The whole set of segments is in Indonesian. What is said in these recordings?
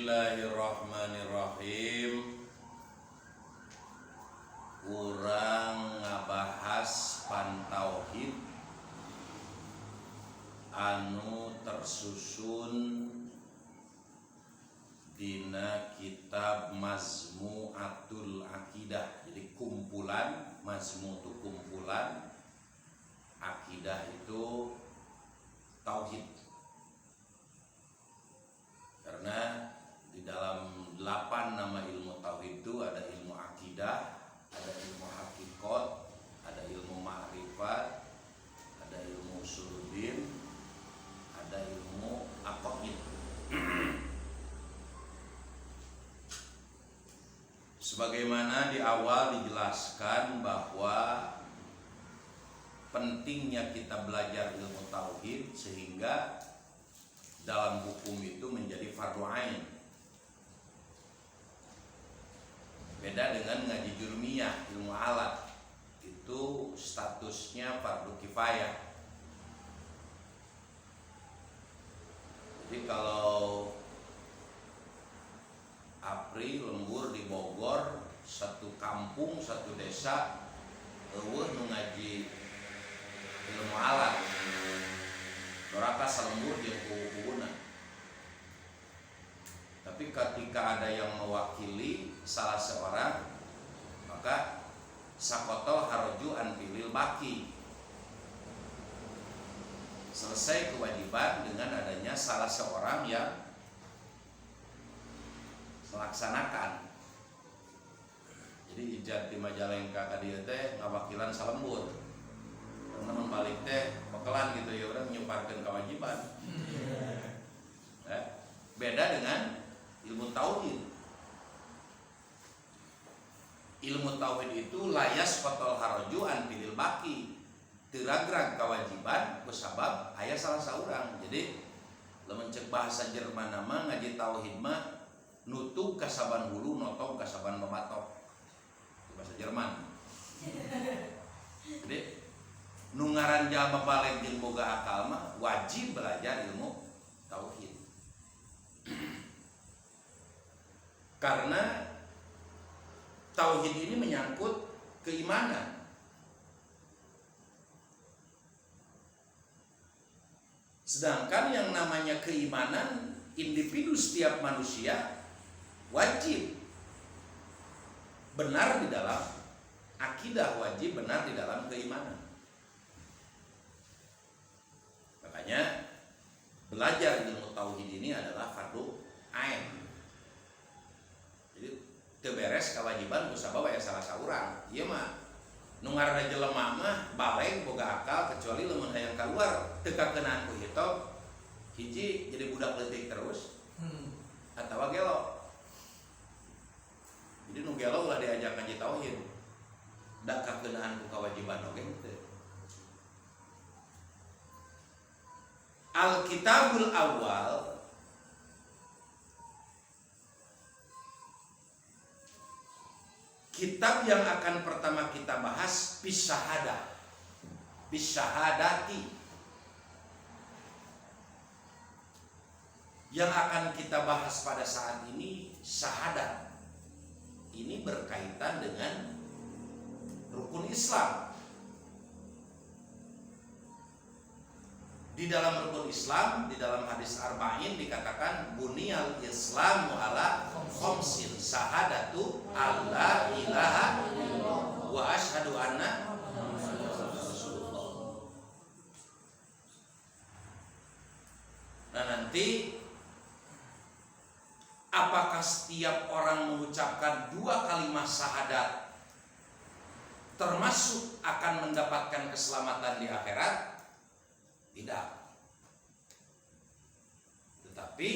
Bismillahirrahmanirrahim. Urang ngabahas pantauhid anu tersusun dina kitab Mazmu'atul Aqidah. Jadi kumpulan, mazmu' itu kumpulan, akidah itu tauhid. Karena di dalam 8 nama ilmu tauhid itu ada ilmu akidah, ada ilmu hakikat, ada ilmu ma'rifat, ada ilmu usuluddin, ada ilmu aqaid. Sebagaimana di awal dijelaskan bahwa pentingnya kita belajar ilmu tauhid sehingga dalam hukum itu menjadi fardu ain. Beda dengan ngaji jurmiyah, ilmu alat, itu statusnya fardu kifayah. Jadi kalau Apri lembur di Bogor, satu kampung, satu desa eueuh nu ngaji ilmu alat, doraka salembur jeung kubu-kubuna. Tapi ketika ada yang mewakili salah seorang, maka sakoto harju an pilil baki. Selesai kewajiban dengan adanya salah seorang yang melaksanakan. Jadi ijab di Majalengka ka dieu teh ngawakilan salembur. Teman balik teh pekelan gitu ya, orang menyuparkan kewajiban. Beda dengan ilmu tauhid. Ilmu tauhid itu layas qatol harju an pilil baki. Tiragrag kewajiban kusabab aya salah saurang. Jadi lamun cek bahasa Jerman nama ngaji tauhid mah nutuk kasaban hulu notong kasaban mematok. Itu bahasa Jerman. Jadi nungaran jalma balik jeung boga akal mah wajib belajar ilmu tauhid. Karena tauhid ini menyangkut keimanan. Sedangkan yang namanya keimanan individu setiap manusia wajib benar di dalam akidah, wajib benar di dalam keimanan. Makanya belajar ilmu tauhid ini adalah fardu ain. Jadi teu beres kewajiban kusabab aya salah saurang. Ieu mah nu ngaranna jelema mah baleng boga akal kecuali lamun hayang kaluar teu kakenaan ku hitung hiji jadi budak leutik terus atawa gelo. Jadi nu gelo ulah diajak ngaji tauhid. Da kakenaan ku kewajiban oge teu. Al-Kitabul Awal kitab yang akan pertama kita bahas bisyahadah, bisyahadati. Yang akan kita bahas pada saat ini syahadat. Ini berkaitan dengan rukun Islam. Di dalam rukun Islam, di dalam hadis arba'in dikatakan buniyal islamu ala khamsin syahadatu alla ilaha illallah wa asyhadu anna Rasulullah. Nah nanti apakah setiap orang mengucapkan 2 kalimat syahadat termasuk akan mendapatkan keselamatan di akhirat? Tidak. Tetapi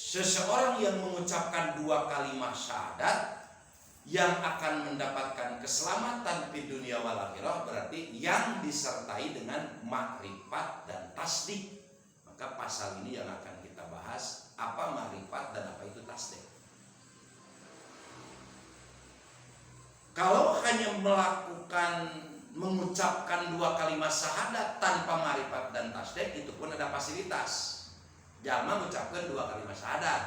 seseorang yang mengucapkan 2 kalimat syahadat yang akan mendapatkan keselamatan di dunia wal akhirah berarti yang disertai dengan makrifat dan tasdik. Maka pasal ini yang akan kita bahas, apa makrifat dan apa itu tasdik. Kalau hanya mengucapkan 2 kalimat syahadat tanpa makrifat dan tasdik, itu pun ada fasilitas. Jalma mengucapkan 2 kalimat syahadat,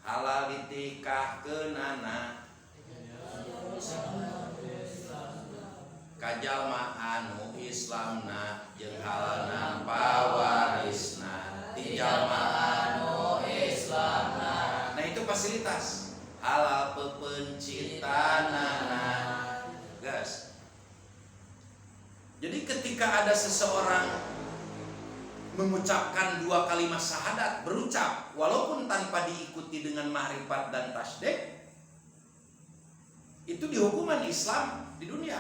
halal ditikahkeunana kajalma anu Islamna jeung halal nampa warisna ti jalma anu Islamna. Nah itu fasilitas halal pepencitanana, guys. Jadi ketika ada seseorang mengucapkan 2 kalimat syahadat, berucap walaupun tanpa diikuti dengan ma'rifat dan tasdik, itu dihukuman Islam di dunia.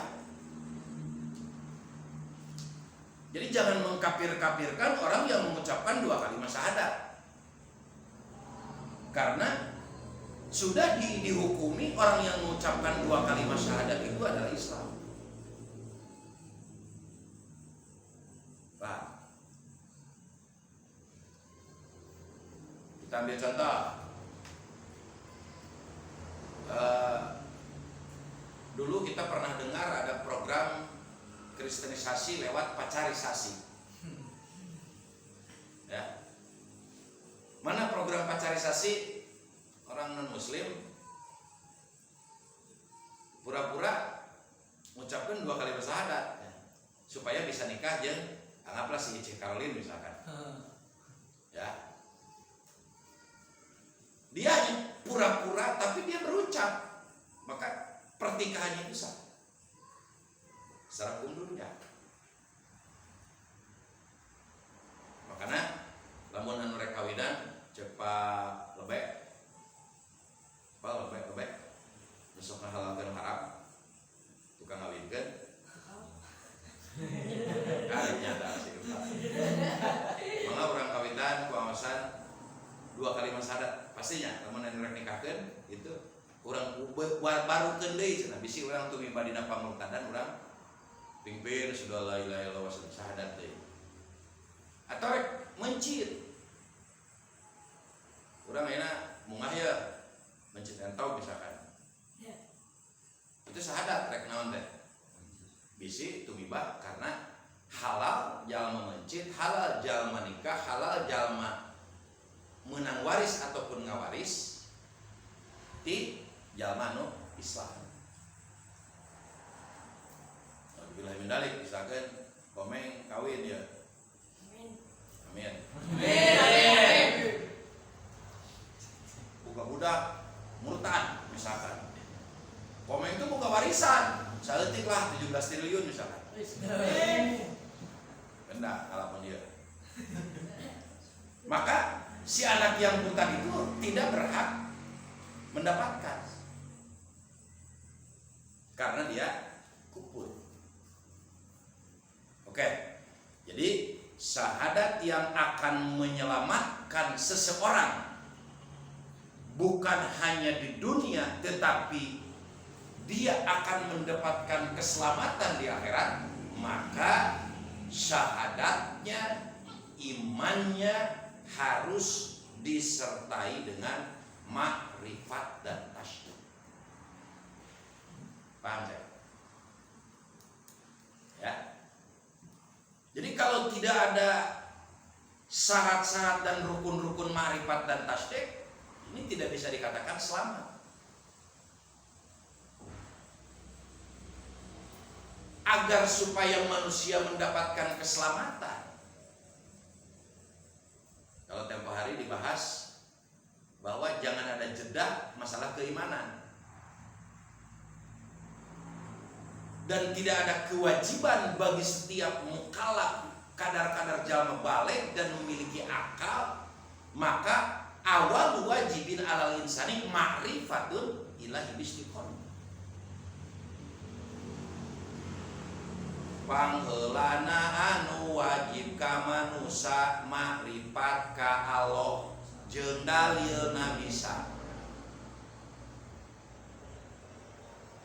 Jadi jangan mengkafir-kafirkan orang yang mengucapkan 2 kalimat syahadat, karena sudah dihukumi orang yang mengucapkan 2 kalimat syahadat itu adalah Islam. Paham? Kita ambil contoh, dulu kita pernah dengar ada program kristenisasi lewat pacarisasi. Ya. Mana program pacarisasi? Orang non muslim pura-pura mengucapkan 2 kalimat syahadat ya, supaya bisa nikah jeung anggaplah si Ici Caroline misalkan. Ya. Dia hanya pura-pura tapi dia berucap, maka pernikahannya itu sah secara hukum dunia. Makanya lamun anu rek kawinan cepat lebek besok ngahalalkeun haram tukang ngawinkeun nyata sih. Mangga urang kawinan ku awasan 2 kalimat syahadat pastinya lamun anu rek nikahkeun itu urang barukeun deui cenah bisi urang tumiba dina pamurtadan urang pingpir sudah la ilaha illallah wa syahadat deui. Atau rek mencit urang ayeuna mungah ya mencit entau misalkan. Itu syahadat rek naon teh? Bisi tumiba karena halal jalma mencit, halal jalma nikah, halal jalma menang waris ataupun ngawaris ti jalma nu Islam. Alhamdulillah min dalik misalkan komeng kawin ya. Amin. Amin. Budak murtad misalkan. Komeng itu buka warisan, saeutik lah 17 triliun misalkan. Benda kalaupun dia. Maka si anak yang murtad itu tidak berhak mendapatkan karena dia kufur. Oke. Jadi syahadat yang akan menyelamatkan seseorang bukan hanya di dunia, tetapi dia akan mendapatkan keselamatan di akhirat, maka syahadatnya, imannya harus disertai dengan makrifat dan tasdik. Paham saya? Ya. Jadi kalau tidak ada syarat-syarat dan rukun-rukun makrifat dan tasdik, ini tidak bisa dikatakan selamat. Agar supaya manusia mendapatkan keselamatan, kalau tempo hari dibahas bahwa jangan ada jeda masalah keimanan, dan tidak ada kewajiban bagi setiap mukallaf kadar-kadar jalma balik dan memiliki akal, maka awal wajibin alal insani ma'rifatun ilahi bistiqon. Pangheulana anu wajib ka manusa makrifat ka Allah jeung dalilna bisa.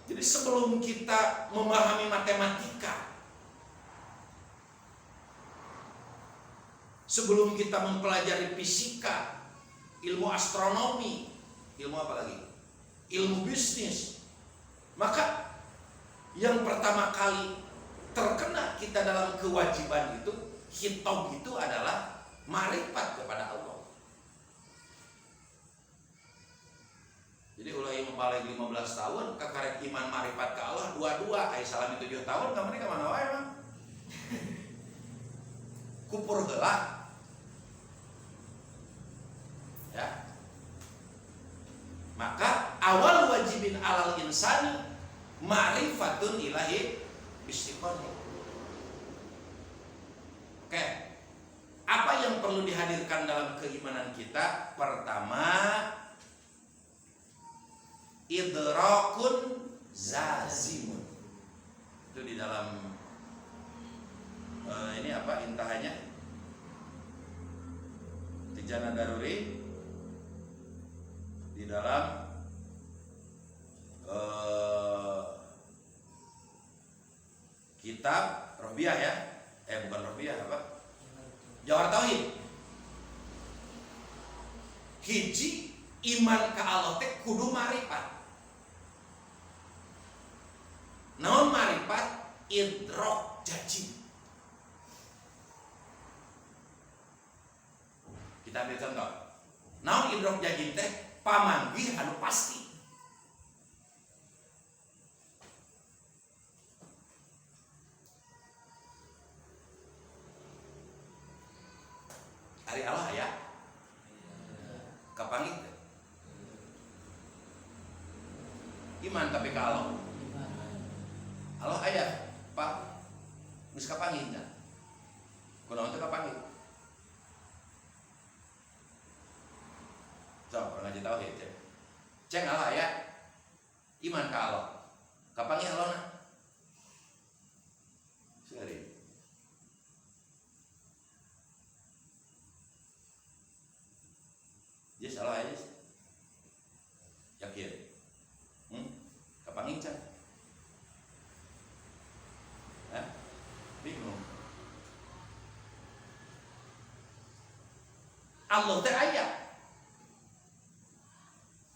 Jadi sebelum kita memahami matematika, sebelum kita mempelajari fisika, ilmu astronomi, ilmu apa lagi? Ilmu bisnis, maka yang pertama kali terkena kita dalam kewajiban itu, khitab itu adalah makrifat kepada Allah. balik 15 tahun kakarek iman marifat ke Allah dua-dua ai salami 7 tahun ka mereka mana wae mah kupur heula ya. Maka awal wajibin alal insani ma'rifatun ilahi istiqomah. Oke. Apa yang perlu dihadirkan dalam keimanan kita? Pertama, idrakun zazimun. Itu di dalam ini apa intahannya? Tijana Daruri di dalam kitab Rohbiyah ya. Bukan Rohbiyah apa? Jawhar Tauhid. Hiji iman ka Allah teh kudu marifat. Naon marifat? Idrok jajim. Kita ambil contoh. Naon idrok jajim teh? Pamanggih anu pasti. Ari Allah ya. Kapanggih teh? Iman tapi ka Allah. Allah aya, Pak. Geus kapanggih nya. Kunaon teh kapanggih? So, ngaji tauhid ya. Ceng Allah ya. Iman ka Allah. Kapanggih Allah na? Sekali. Yes, Allah ya. Yakin. Kapanggih ceng? Bingung. Allah teh aya.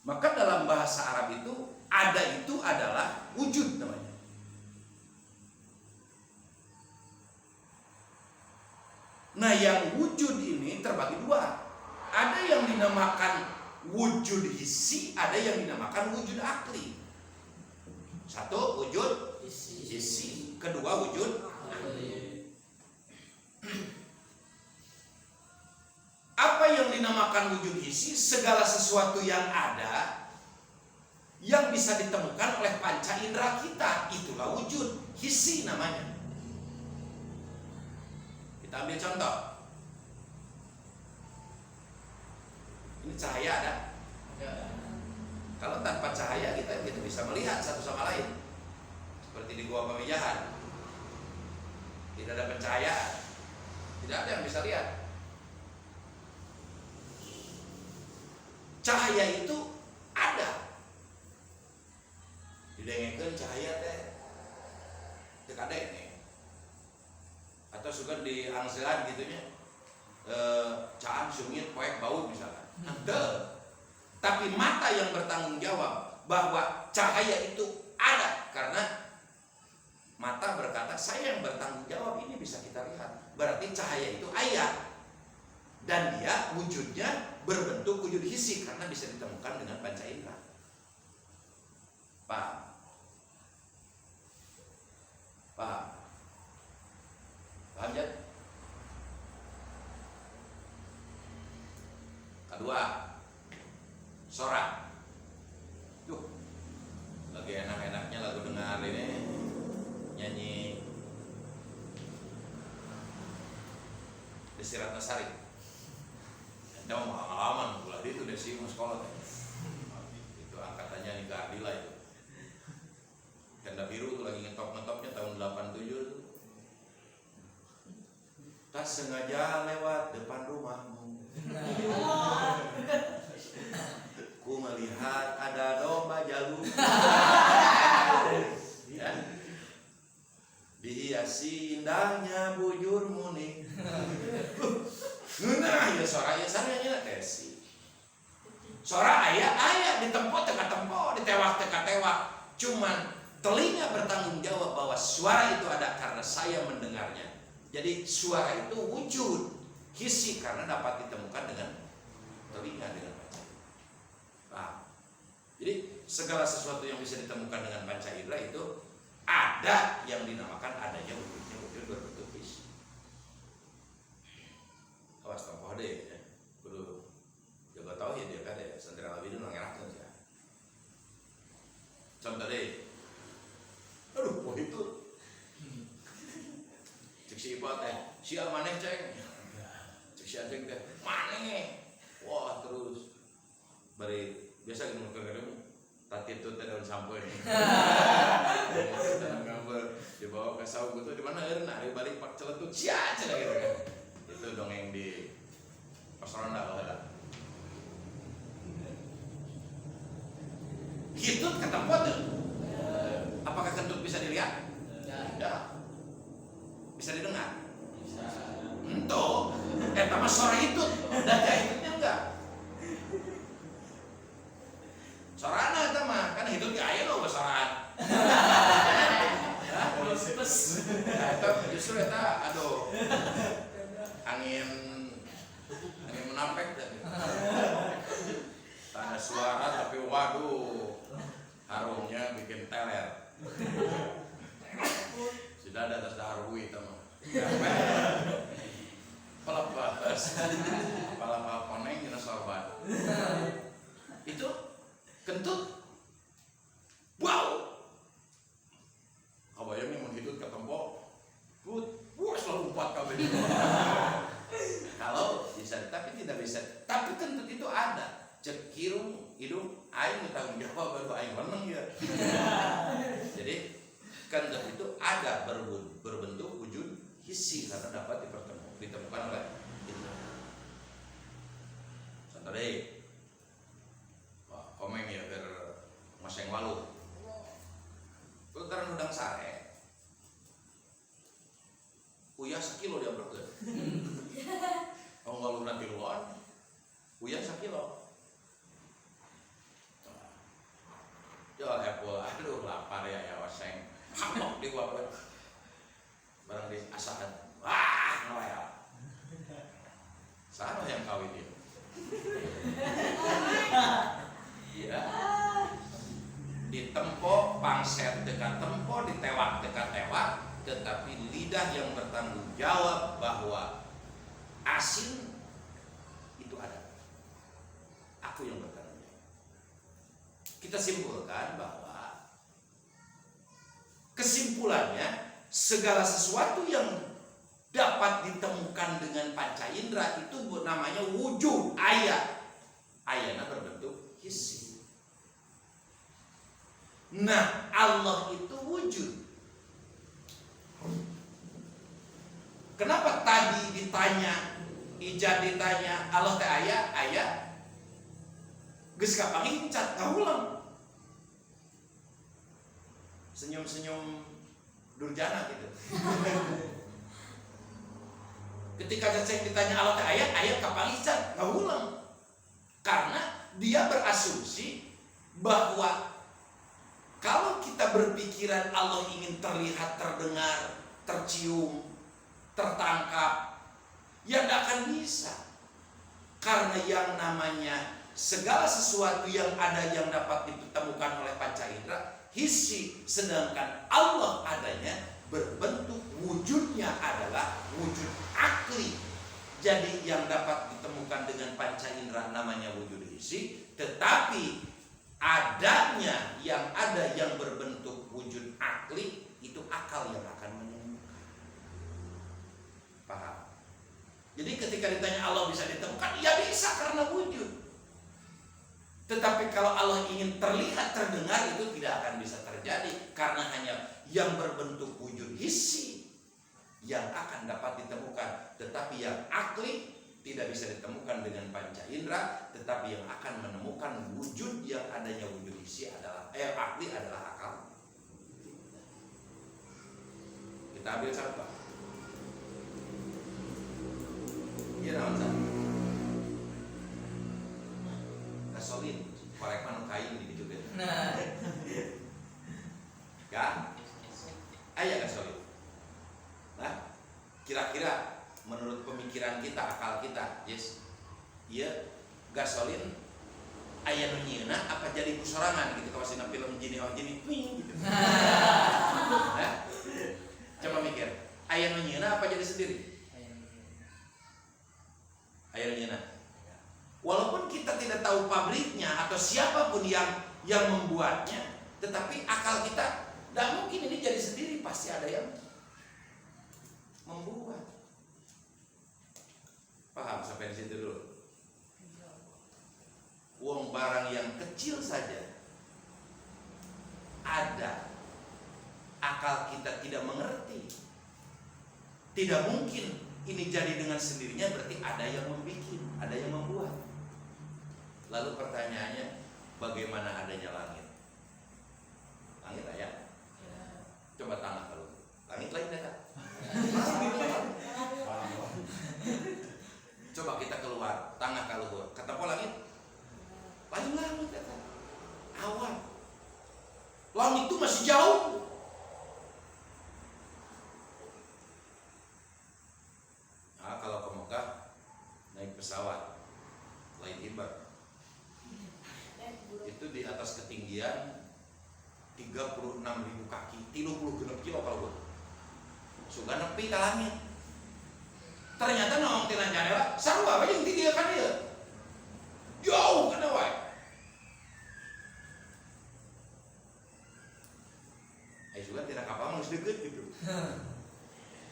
Maka dalam bahasa Arab itu ada itu adalah wujud namanya. Nah, yang wujud ini terbagi dua. Ada yang dinamakan wujud hissi, ada yang dinamakan wujud akli. Satu wujud hissi, kedua wujud akli. Apa yang dinamakan wujud hissi? Segala sesuatu yang ada yang bisa ditemukan oleh panca indera kita, itulah wujud hissi namanya. Kita ambil contoh. Ini cahaya ada? Kalau tanpa cahaya kita bisa melihat satu sama lain. Seperti di gua Pamijahan. Tidak ada pencahayaan. Tidak ada yang bisa lihat. Cahaya itu ada. Didengekeun cahaya teh teu kadenge. Atau suka di angselan gitu nya. Caan sungit poek bau misalkan. Ente. Tapi mata yang bertanggung jawab bahwa cahaya itu ada karena mata berkata saya yang bertanggung jawab, ini bisa kita lihat. Berarti cahaya itu aya. Dan dia wujudnya berbentuk wujud hissi karena bisa ditemukan dengan panca indera. Paham? Paham? Paham ya? Kedua, sorak. Yuh, lagi enak-enaknya lagu dengar ini nyanyi Desi Ratnasari. Anda mau pengalaman bulan itu Desi mau sekolah teh. Itu angkatannya Nika Ardila itu. Ganda biru tuh lagi ngetop-ngetopnya tahun 87 tuh. Tak sengaja lewat depan rumahmu. Ku melihat ada domba jalu. Ya. Dihiasi indahnya bujur muni. Nah, ya suara aya sareng Desi. Suara aya ditempo teka tempo, ditewak teka tewak. Cuman telinga bertanggung jawab bahwa suara itu ada karena saya mendengarnya. Jadi suara itu wujud hissi karena dapat ditemukan dengan telinga, dengan baca. Paham? Jadi segala sesuatu yang bisa ditemukan dengan panca indera itu ada yang dinamakan adanya wujudnya wujud berbentuk fisik. Awas tokoh deh, kudu jaga tahu ya dia kan ya santri alabidin ngerahkan ya. Contoh deh, aduh wah itu cek si ipa teh, siapa maneh ceng, cek si aceng teh, maneh, wah terus bari biasa gitu kerja tadi itu daun sampo ini, gambar dibawa ke saung gitu di mana enak di balik pak celetut cia cina gitu kan, itu dongeng di pos ronda kalau ada. Hitut ketemu tuh, apakah kentut bisa dilihat? Tidak. Bisa didengar? Bisa. Entuh, sama suara hitut, dan hitutnya enggak. Sorana itu mah, kan hidup di air loh soraan. Nah, itu justru itu aduh angin menampek dan ada suara tapi waduh harumnya bikin teler. Sudah ada atas darui itu mah. Pala koneng jenis sorban. Itu kentut, wow, kabayang yang menghidut ke tembok, wah selalu 4 kali. Kalau bisa, tapi tidak bisa. Tapi kentut itu ada. Cek hidung, aing bertanggung jawab baru aing menang ya. Jadi kentut itu ada berbentuk wujud hissi karena dapat ditemukan oleh itu. Contoh deh. Komeng ya ber maseng walu. Putaran udang sare. Uyah 1 kilo dia berkeun. Oh walu nanti luar. Uyah 1 kilo. Jual apple, aduh lapar ya waseng. Hamok di gua barang di asahan. Wah, ngawel. Sana yang kawin dia. Iya. Ditempo pangset dekat tempo, ditewak dekat tewak, tetapi lidah yang bertanggung jawab bahwa asin itu ada. Aku yang bertanggung jawab. Kita simpulkan bahwa kesimpulannya segala sesuatu yang dapat ditemukan dengan panca indera itu namanya wujud ayat. Ayatnya berbentuk hissi. Nah, Allah itu wujud. Kenapa tadi ditanya, Ijad ditanya, Allah teh ayat, geus kapangincat ngaulang. Senyum-senyum durjana gitu. Ketika Ceceng ditanya Allah teh ayat kapangincat ngaulang. Karena dia berasumsi bahwa kalau kita berpikiran Allah ingin terlihat, terdengar, tercium, tertangkap, ya tidak akan bisa. Karena yang namanya segala sesuatu yang ada yang dapat ditemukan oleh panca indera hissi, sedangkan Allah adanya berbentuk wujudnya adalah wujud akli. Jadi yang dapat ditemukan dengan panca indera namanya wujud hissi, tetapi adanya yang ada yang berbentuk wujud akli itu akal yang akan menemukan. Paham? Jadi ketika ditanya Allah bisa ditemukan, ya bisa karena wujud. Tetapi kalau Allah ingin terlihat, terdengar itu tidak akan bisa terjadi karena hanya yang berbentuk wujud hissi yang akan dapat ditemukan, tetapi yang akli tidak bisa ditemukan dengan panca indera, tetapi yang akan menemukan wujud yang adanya wujud hissi adalah akli adalah akal. Kita ambil contoh. Iya naon gasolin, korek manu kayu di juga. Nah. Ya. Aya gasolin. Nah, kira-kira menurut pemikiran kita, akal kita, yes, iya gasolin aya nu nyieuna apa jadi kusorangan gitu kalau sina film jini gitu. Coba mikir, aya nu nyieuna apa jadi sendiri? Aya nu nyieuna. Walaupun kita tidak tahu pabriknya atau siapapun yang membuatnya, tetapi akal kita tidak mungkin ini jadi sendiri, pasti ada yang membuat. Paham sampai di situ dulu? Uang barang yang kecil saja ada, akal kita tidak mengerti. Tidak mungkin ini jadi dengan sendirinya, berarti ada yang membuat, ada yang membuat. Lalu pertanyaannya, bagaimana adanya langit? Langit ayat. Coba tanah kalau langit lain ada. Coba kita keluar, tanah kalau kata po langit, lain langit kata. Awan. Langit itu masih jauh. Nah, kalau ke Mekah naik pesawat lain ibar. Itu di atas ketinggian 36.000 kaki, 30 kilo kalau gue. Suka nepi ke langit. Ternyata nong tinan jandela sarua aja yang tinggi kan dia. Jauh kan wae. Ayo juga tidak kapal masih deket gitu.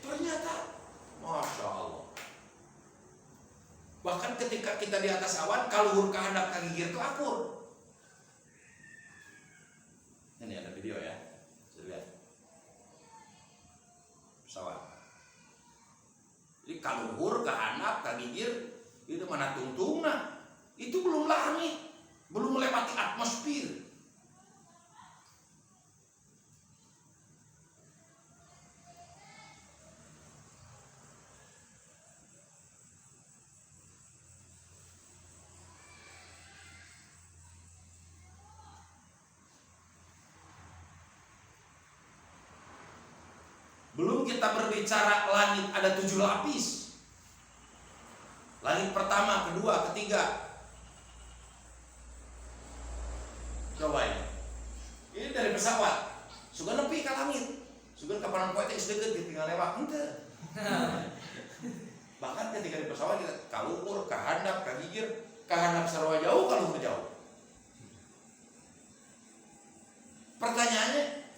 Ternyata, masya Allah. Bahkan ketika kita di atas awan, kaluhur kehandap kagigir itu akur. Ini ada video ya, saya lihat pesawat. Jadi kaluhur kehandap kagigir itu mana tungtungna, itu belum langit, belum melewati atmosfer. Belum kita berbicara langit ada 7 lapis. Langit pertama, kedua, ketiga. Coba ini. Ini dari pesawat. Suka nepi ke langit. Suka kapanan poe teh deket tinggal lewat henteu. Bahkan ketika di pesawat kita kaluhur, kahandap, kagigir, kahandap sarua jauh, kaluhur jauh. Pertanyaannya,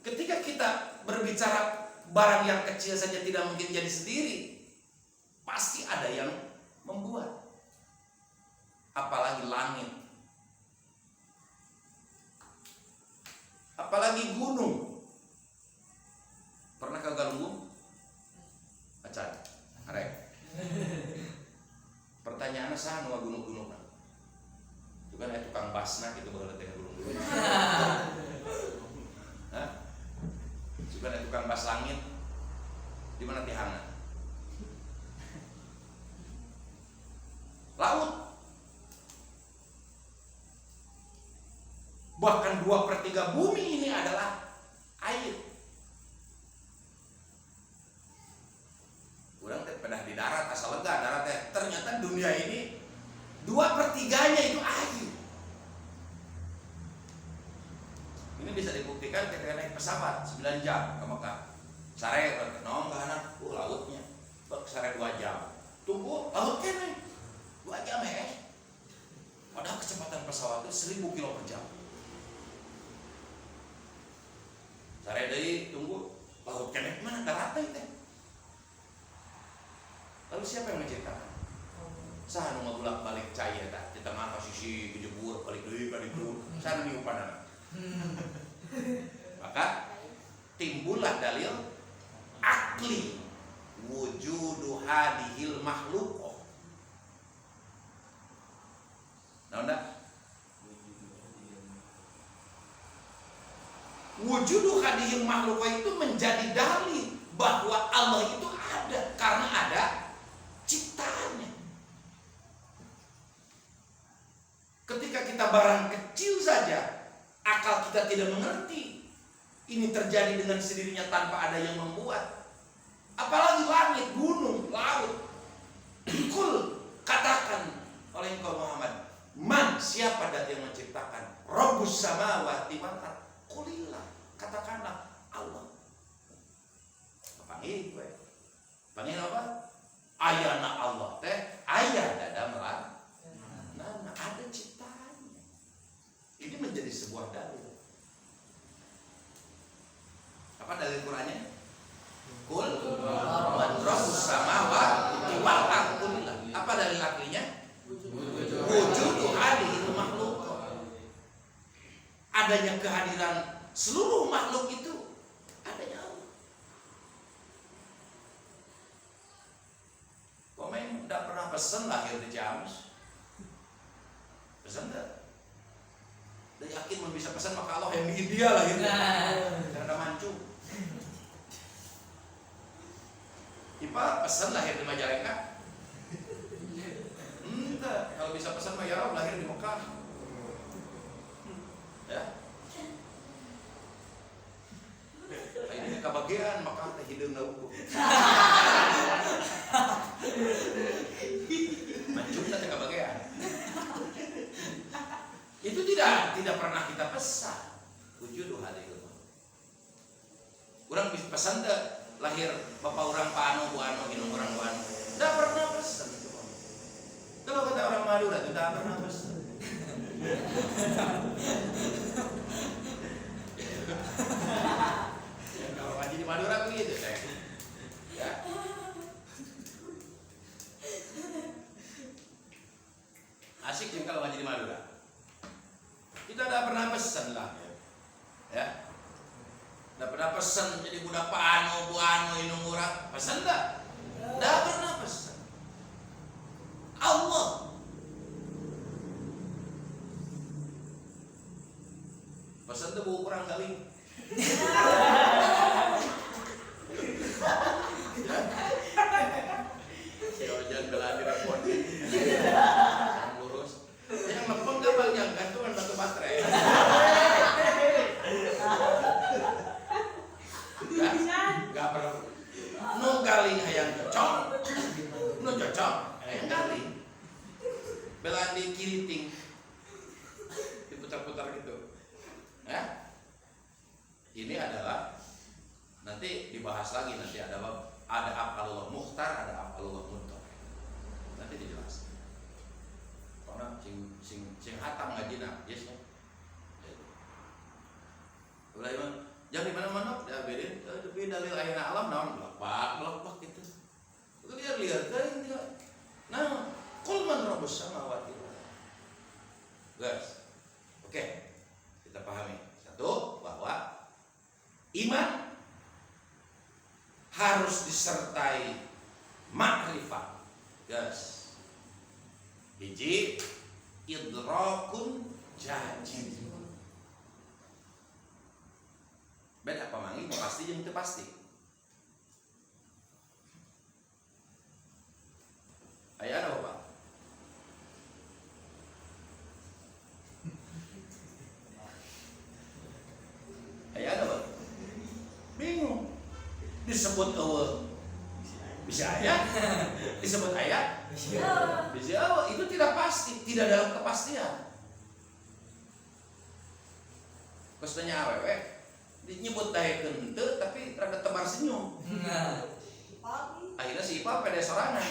ketika kita berbicara barang yang kecil saja tidak mungkin jadi sendiri, pasti ada yang membuat. Apalagi langit, apalagi gunung. Pernah ke Galunggung? Acan, arek. Pertanyaannya sana gunung-gunung. Itu kan ada tukang basna gitu bakal tengah gunung-gunung. Hah? Juga ada tukang bas langit. Di mana tihana? Laut. Bahkan 2/3 bumi ini adalah air. Orang pernah di darat asal lega darat teh. Ternyata dunia ini 2/3-nya itu air. Ini bisa dibuktikan ketika naik pesawat 9 jam ke Mekah. Sare nong ke anak, lautnya. Sare 2 jam. Tunggu laut kene. 2 jam ya. Padahal kecepatan pesawat itu 1000 kilo per jam. Sare deui tunggu laut kene mana daratnya teh. Lalu siapa yang menceritakan? Saha nu ngabulak-balik cai eta, di tengah posisi kejebur balik deui balik deui. Saha nu diupanana? Maka timbullah dalil akli wujudu hadihil makhluqah. Nah, enggak? Wujudu hadihil makhluqah itu menjadi dalil bahwa Allah itu ada karena ada ciptaannya. Ketika kita barang kecil saja, akal kita tidak mengerti. Ini terjadi dengan sendirinya tanpa ada yang membuat. Apalagi langit, gunung, laut. Kul, katakan oleh engkau Muhammad, man siapa dat yang menciptakan? Rabbus samawati wal ardh. Qulillah, katakanlah Allah. Panggil gue. Panggil apa? Ayana Allah teh aya dada melan. Nah, ada ciptaannya. Ini menjadi sebuah dalil. Apa dalil Qur'annya? Qul man rabbus samawati wal ardh. Apa dalil aklinya? Wujudu hadhil makhluk. Adanya kehadiran seluruh makhluk itu adanya Allah. Pemain tidak pernah pesan lahir di Ciamis. Pesan enggak? Dia yakin mau bisa pesan maka Allah yang bikin dia lahirnya. Karena mancung. Ipa pesan lahir di Majalengka. Enggak, kalau bisa pesan mah ya lahir di Mekah. Ya. Ini kebagian maka teh hideung na ukur. Mancungna teh kebagian. Itu tidak pernah kita pesan. Wujudu hadil. Urang bisa pesan teh lahir bapak urang Pak Anu, Bu Anu, indung urang Bu Anu. Tidak pernah pesan. Kalau kata orang Madura tidak pernah pesan. Kalau ngaji di Madura begitu saya. Ya. Asik juga kalau ngaji di Madura. Kita tidak pernah pesan lah. Ya. Tidak pernah pesan jadi budak Pak Anu, Bu Anu, indung urang. Pesan tak? Tidak pernah pesan. Allah. Pesan tuh buku kurang kali. Jangan belah di repot. Lurus. Yang lempeng gampang yang gantungan batu baterai. Gak perlu. Nu galing hayang cocok. Nu cocok hayang galing. Belah di kiriting. Diputar-putar gitu. Ya. Ini adalah nanti dibahas lagi, nanti ada af'alullah mukhtar, ada af'alullah mutlaq. Nanti dijelaskan. Karena sing hatam ngajina, yes ya. Ulah iman, jangan di mana-mana ya bedin, tapi dalil ayeuna alam naon blok gitu. Itu lihat teuing dia. Nah, qul man rabbus samawati wal ardh. Guys. Oke. Kita pahami. Satu, bahwa iman harus disertai makrifat. Guys. Biji idrakun jajib. Beda apa mangi pasti jeung teu pasti. Aya ada Bapak? Aya ada Bapak? Bingung. Disebut eueuh. Bisa aya? Disebut aya? Bisa eueuh. Itu tidak pasti, tidak dalam kepastian. Geus tanya awewe nyebut daekeun teu tapi rada tebar senyum. Akhirnya si Ipa pede sorangan.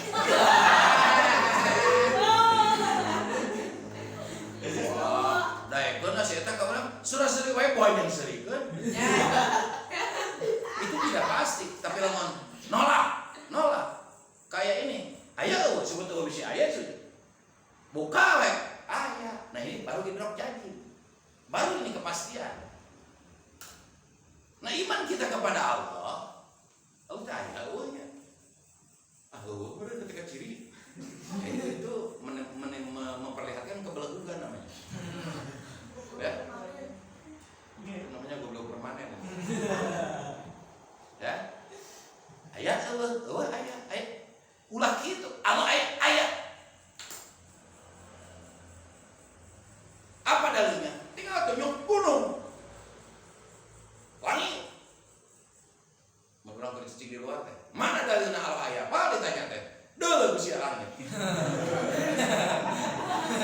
Daekeun si eta ka urang surah seuri wae poe jeung seurikeun. Itu tidak pasti, tapi lamun nolak. Kayak ini, aya eueuh sebut eueuh bisi aya sudah. Buka we, aya. Nah ini baru idrok janji. Baru ini kepastian. Nah iman kita kepada Allah, Allah aya eueuhnya. Eueuh bener ketika ciri.